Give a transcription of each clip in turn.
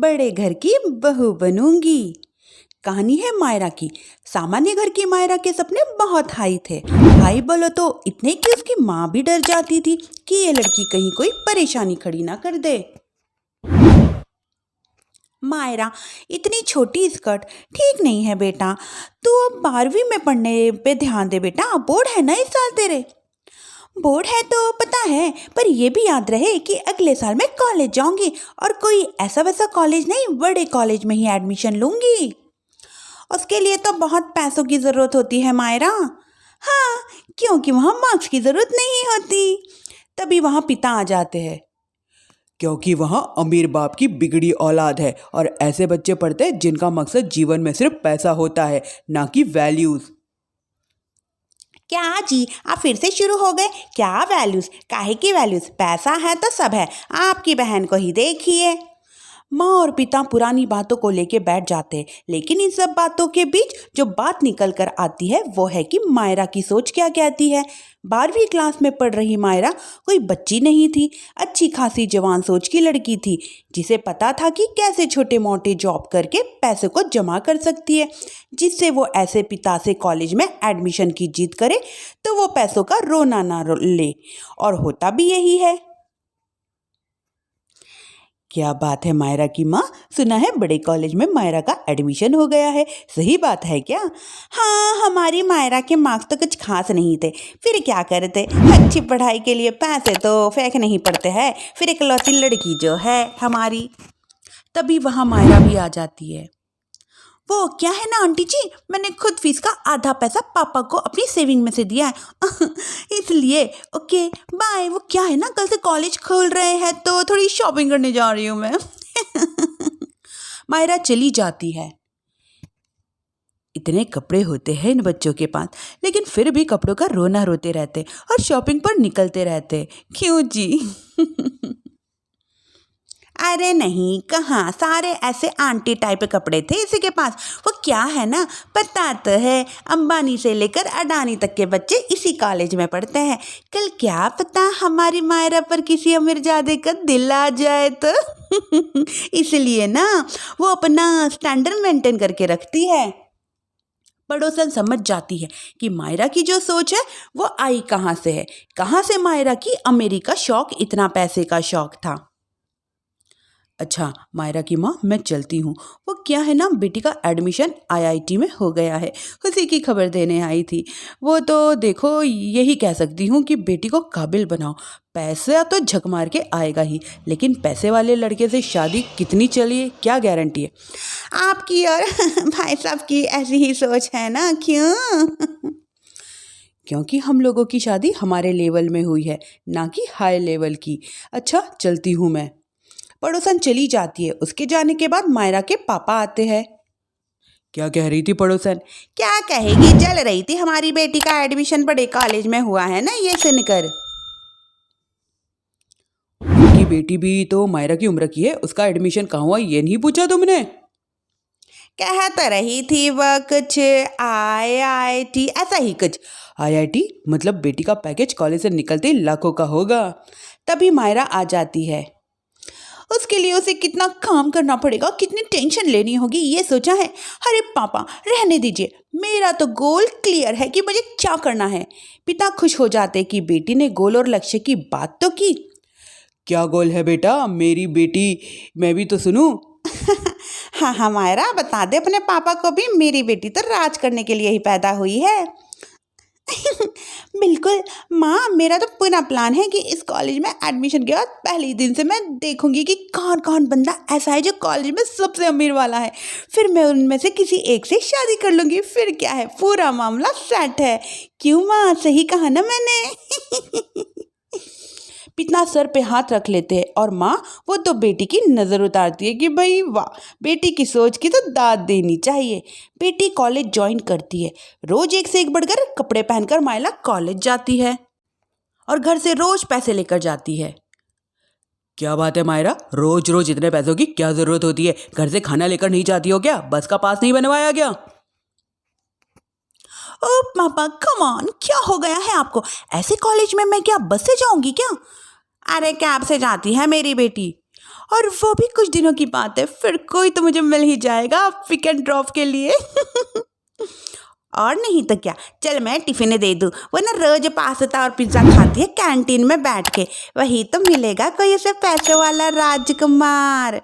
बड़े घर की बहू बनूंगी। कहानी है मायरा की। सामान्य घर की मायरा के सपने बहुत हाई थे। हाई बोलो तो इतने कि उसकी माँ भी डर जाती थी कि ये लड़की कहीं कोई परेशानी खड़ी ना कर दे। मायरा, इतनी छोटी स्कर्ट ठीक नहीं है बेटा। तू अब 12वीं में पढ़ने पे ध्यान दे बेटा। बोर्ड है ना इस साल तेरे। बोर्ड है तो पता है, पर ये भी याद रहे कि अगले साल मैं कॉलेज जाऊंगी और कोई ऐसा वैसा कॉलेज नहीं, बड़े कॉलेज में ही एडमिशन लूंगी। उसके लिए तो बहुत पैसों की ज़रूरत होती है मायरा। हाँ, क्योंकि वहाँ मार्क्स की ज़रूरत नहीं होती, तभी वहाँ पिता आ जाते हैं। क्योंकि वहाँ अमीर बाप की बिगड़ी औलाद है और ऐसे बच्चे पढ़ते हैं जिनका मकसद जीवन में सिर्फ पैसा होता है, ना कि वैल्यूज़। क्या जी, आप फिर से शुरू हो गए? क्या वैल्यूज़? काहे की वैल्यूज़? पैसा है तो सब है। आपकी बहन को ही देखिए। माँ और पिता पुरानी बातों को लेके बैठ जाते हैं, लेकिन इन सब बातों के बीच जो बात निकल कर आती है वो है कि मायरा की सोच क्या कहती है। 12वीं क्लास में पढ़ रही मायरा कोई बच्ची नहीं थी, अच्छी खासी जवान सोच की लड़की थी, जिसे पता था कि कैसे छोटे मोटे जॉब करके पैसे को जमा कर सकती है, जिससे वो ऐसे पिता से कॉलेज में एडमिशन की जिद करे तो वो पैसों का रोना ना ले। और होता भी यही है। क्या बात है मायरा की माँ, सुना है बड़े कॉलेज में मायरा का एडमिशन हो गया है, सही बात है क्या? हाँ, हमारी मायरा के मार्क्स तो कुछ खास नहीं थे, फिर क्या करते, अच्छी पढ़ाई के लिए पैसे तो फेंकने ही पड़ते हैं, फिर इकलौती लड़की जो है हमारी। तभी वहाँ मायरा भी आ जाती है। वो क्या है ना आंटी जी, मैंने खुद फीस का आधा पैसा पापा को अपनी सेविंग में से दिया है इसलिए ओके बाय। वो क्या है ना, कल से कॉलेज खोल रहे हैं तो थोड़ी शॉपिंग करने जा रही हूँ मैं मायरा चली जाती है। इतने कपड़े होते हैं इन बच्चों के पास, लेकिन फिर भी कपड़ों का रोना रोते रहते और शॉपिंग पर निकलते रहते। क्यों जी अरे नहीं, कहाँ, सारे ऐसे आंटी टाइप कपड़े थे इसी के पास। वो क्या है ना, पता तो है, अंबानी से लेकर अडानी तक के बच्चे इसी कॉलेज में पढ़ते हैं। कल क्या पता हमारी मायरा पर किसी अमीरजादे का दिल आ जाए तो इसलिए ना वो अपना स्टैंडर्ड मेंटेन करके रखती है। पड़ोसन समझ जाती है कि मायरा की जो सोच है वो आई कहाँ से है, कहाँ से मायरा की अमेरिका का शौक, इतना पैसे का शौक था। अच्छा मायरा की माँ, मैं चलती हूँ। वो क्या है ना, बेटी का एडमिशन आईआईटी में हो गया है, उसी की खबर देने आई थी। वो तो देखो, यही कह सकती हूँ कि बेटी को काबिल बनाओ। पैसा तो झक मार के आएगा ही, लेकिन पैसे वाले लड़के से शादी कितनी चली है, क्या गारंटी है? आपकी और भाई साहब की ऐसी ही सोच है ना, क्यों? क्योंकि हम लोगों की शादी हमारे लेवल में हुई है, ना कि हाई लेवल की। अच्छा चलती हूँ मैं। पड़ोसन चली जाती है। उसके जाने के बाद मायरा के पापा आते हैं। क्या कह रही थी पड़ोसन? क्या कहेगी, जल रही थी हमारी बेटी का एडमिशन बड़े कॉलेज में हुआ है ना, ये सुनकर। उनकी बेटी भी तो मायरा की उम्र की है, उसका एडमिशन कहाँ हुआ ये नहीं पूछा तुमने? कह तो रही थी वह कुछ आईआईटी, ऐसा ही कुछ। आईआईटी मतलब बेटी का पैकेज कॉलेज से निकलते ही लाखों का होगा। तभी मायरा आ जाती है। उसके लिए उसे कितना काम करना पड़ेगा, कितनी टेंशन लेनी होगी, ये सोचा है? अरे पापा रहने दीजिए, मेरा तो गोल क्लियर है कि मुझे क्या करना है। पिता खुश हो जाते कि बेटी ने गोल और लक्ष्य की बात तो की। क्या गोल है बेटा, मेरी बेटी, मैं भी तो सुनूं। हाँ हाँ मायरा, बता दे अपने पापा को भी, मेरी बेटी तो राज करने के लिए ही पैदा हुई है बिल्कुल माँ, मेरा तो पूरा प्लान है कि इस कॉलेज में एडमिशन के बाद पहले ही दिन से मैं देखूंगी कि कौन कौन बंदा ऐसा है जो कॉलेज में सबसे अमीर वाला है, फिर मैं उनमें से किसी एक से शादी कर लूंगी। फिर क्या है, पूरा मामला सेट है। क्यों माँ, सही कहा ना मैंने पिता सर पे हाथ रख लेते हैं और माँ वो तो बेटी की नज़र उतारती है कि भाई वाह, बेटी की सोच की तो दाद देनी चाहिए। बेटी कॉलेज ज्वाइन करती है। रोज एक से एक बढ़कर कपड़े पहनकर मायला कॉलेज जाती है और घर से रोज पैसे लेकर जाती है। क्या बात है मायरा, रोज रोज इतने पैसों की क्या जरूरत होती है? घर से खाना लेकर नहीं जाती हो क्या? बस का पास नहीं बनवाया क्या? ओ पापा कम ऑन, क्या हो गया है आपको? ऐसे कॉलेज में मैं क्या बस से जाऊंगी क्या? अरे कैब से जाती है मेरी बेटी। और वो भी कुछ दिनों की बात है, फिर कोई तो मुझे मिल ही जाएगा पिक एंड ड्रॉप के लिए। और नहीं तो क्या, चल मैं टिफिन दे दूँ। वो ना रोज पास्ता और पिज्ज़ा खाती है कैंटीन में बैठ के, वही तो मिलेगा कोई उसे पैसे वाला राजकुमार।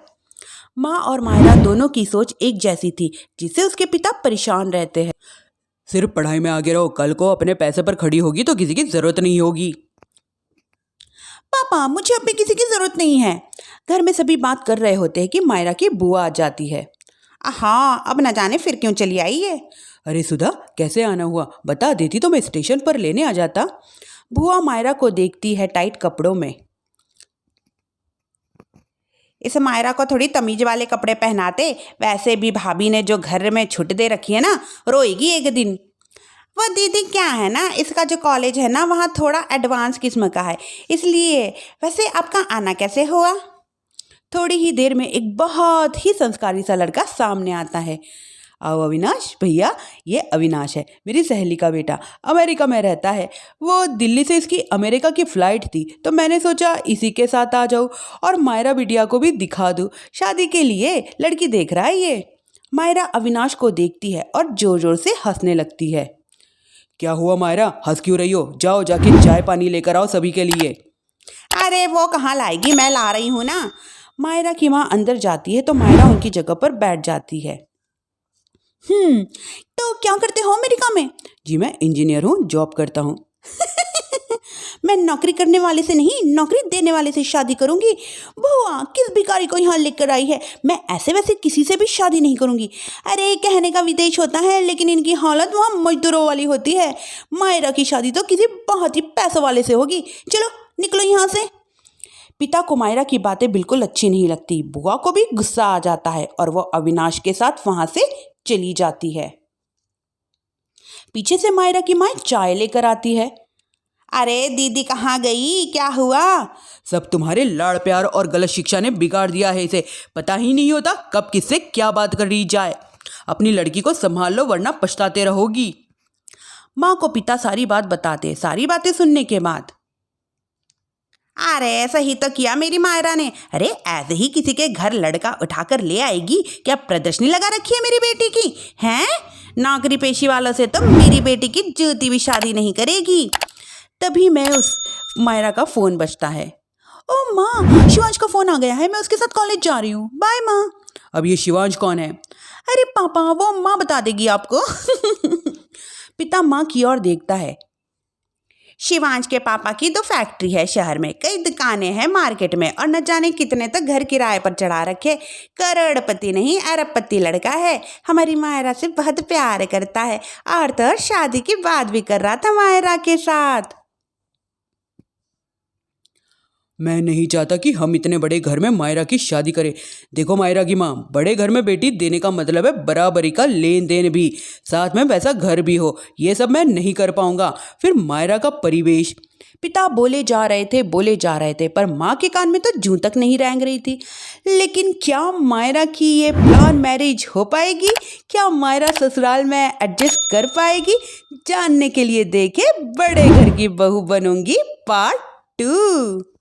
माँ और मायरा दोनों की सोच एक जैसी थी, जिससे उसके पिता परेशान रहते हैं। सिर्फ पढ़ाई में आगे रहो, कल को अपने पैसे पर खड़ी होगी तो किसी की ज़रूरत नहीं होगी। पापा मुझे अपने किसी की ज़रूरत नहीं है। घर में सभी बात कर रहे होते हैं कि मायरा की बुआ आ जाती है। हाँ, अब न जाने फिर क्यों चली आई है। अरे सुधा, कैसे आना हुआ? बता देती तो मैं स्टेशन पर लेने आ जाता। बुआ मायरा को देखती है टाइट कपड़ों में। इस मायरा को थोड़ी तमीज वाले कपड़े पहनाते, वैसे भी भाभी ने जो घर में छुट दे रखी है ना, रोएगी एक दिन। वो दीदी क्या है ना, इसका जो कॉलेज है ना वहाँ थोड़ा एडवांस किस्म का है, इसलिए। वैसे आपका आना कैसे हुआ? थोड़ी ही देर में एक बहुत ही संस्कारी सा लड़का सामने आता है। आओ अविनाश भैया, ये अविनाश है, मेरी सहेली का बेटा, अमेरिका में रहता है। वो दिल्ली से इसकी अमेरिका की फ़्लाइट थी, तो मैंने सोचा इसी के साथ आ जाऊँ और मायरा बिटिया को भी दिखा दूँ। शादी के लिए लड़की देख रहा है ये। मायरा अविनाश को देखती है और ज़ोर ज़ोर से हंसने लगती है। क्या हुआ मायरा, हंस क्यों रही हो? जाओ जाके चाय पानी लेकर आओ सभी के लिए। अरे वो कहाँ लाएगी, मैं ला रही हूँ ना। मायरा की माँ अंदर जाती है तो मायरा उनकी जगह पर बैठ जाती है। तो क्या करते हो अमेरिका में? जी मैं इंजीनियर हूँ, जॉब करता हूँ। मैं नौकरी करने वाले से नहीं, नौकरी देने वाले से शादी करूंगी। बुआ किस भिखारी को यहाँ लेकर आई है, मैं ऐसे वैसे किसी से भी शादी नहीं करूंगी। अरे कहने का विदेश होता है, लेकिन इनकी हालत वहाँ मजदूरों वाली होती है। मायरा की शादी तो किसी बहुत ही पैसों वाले से होगी। चलो निकलो यहाँ से। पिता को मायरा की बातें बिल्कुल अच्छी नहीं लगती। बुआ को भी गुस्सा आ जाता है और वो अविनाश के साथ वहाँ से चली जाती है। पीछे से मायरा की माँ चाय लेकर आती है। अरे दीदी कहाँ गई, क्या हुआ? सब तुम्हारे लाड़ प्यार और गलत शिक्षा ने बिगाड़ दिया है इसे। पता ही नहीं होता कब किससे क्या बात कर ली जाए। अपनी लड़की को संभाल लो वरना पछताते रहोगी। माँ को पिता सारी बात बताते। सारी बातें सुनने के बाद, अरे सही तो किया मेरी मायरा ने। अरे ऐसे ही किसी के घर लड़का उठाकर ले आएगी क्या? प्रदर्शनी लगा रखी है मेरी बेटी की, हैं? नौकरी पेशी वालों से तो मेरी बेटी की जूती भी शादी नहीं करेगी। तभी मैं उस मायरा का फ़ोन बजता है। ओ माँ, शिवांश का फ़ोन आ गया है, मैं उसके साथ कॉलेज जा रही हूँ, बाय माँ। अब ये शिवांश कौन है? अरे पापा वो माँ बता देगी आपको। पिता माँ की ओर देखता है। शिवांश के पापा की 2 फैक्ट्री है शहर में, कई दुकानें हैं मार्केट में, और न जाने कितने तो घर किराए पर चढ़ा रखे। करोड़पति नहीं अरबपति लड़का है। हमारी मायरा से बहुत प्यार करता है, और तो और शादी की बात भी कर रहा था मायरा के साथ। मैं नहीं चाहता कि हम इतने बड़े घर में मायरा की शादी करें। देखो मायरा की माँ, बड़े घर में बेटी देने का मतलब है बराबरी का लेन देन भी, साथ में वैसा घर भी हो। ये सब मैं नहीं कर पाऊंगा। फिर मायरा का परिवेश। पिता बोले जा रहे थे पर माँ के कान में तो जूं तक नहीं रेंग रही थी। लेकिन क्या मायरा की ये प्लान मैरिज हो पाएगी? क्या मायरा ससुराल में एडजस्ट कर पाएगी? जानने के लिए देखे बड़े घर की बहू बनूंगी पार्ट 2।